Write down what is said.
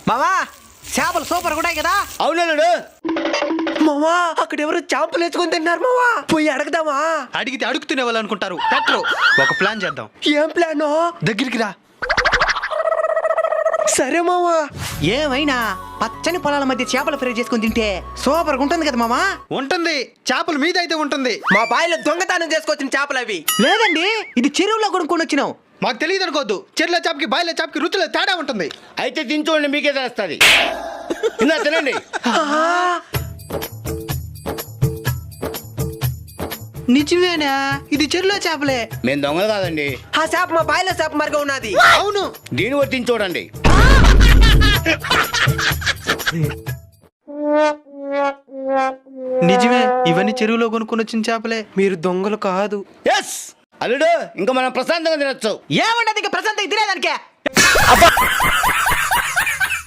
మామా చేపలు సూపర్ కూడా కదా. అవునన్నాడు. మావా అక్కడ ఎవరు చేపలు వేసుకొని తింటున్నారు మావా, పోయి అడగదామా? అడిగితే అడుగుతూనే వాళ్ళు అనుకుంటారు. పెట్టరు. ఒక ప్లాన్ చేద్దాం. ఏం ప్లాను? దగ్గరికి రా. సరే మావా. ఏమైనా పచ్చని పొలాల మధ్య చేపలు ఫ్రై చేసుకుని తింటే సూపర్ ఉంటుంది కదా మామా. ఉంటుంది. చేపలు మీద అయితే ఉంటుంది. మా బాయిలో దొంగతనం చేసుకొచ్చిన చేపలు అవి. లేదండి, ఇది చెరువులో కొనుక్కొని వచ్చినాం. మాకు తెలియదు అనుకోవద్దు. చెర్ల చేపకి బాయిల చేపకి రుచిలో తేడా ఉంటుంది. అయితే తినచూడండి, మీకే తెలుస్తుంది. ఇందా తినండి. నిజమేనా? ఇది చెరువులో చేపలే. మేము దొంగలు కాదండి. ఆ చేప మా బాయిలో చేప మరిగా ఉన్నది. అవును. దీని కూడా తిని చూడండి. నిజమే, ఇవన్నీ చెరువులో కొనుక్కొని వచ్చిన చేపలే. మీరు దొంగలు కాదు. ఎస్ అల్లుడు, ఇంకా మనం ప్రశాంతంగా తినొచ్చు. ఏమంటది ఇంకా ప్రశాంతంగా తినేదానికే.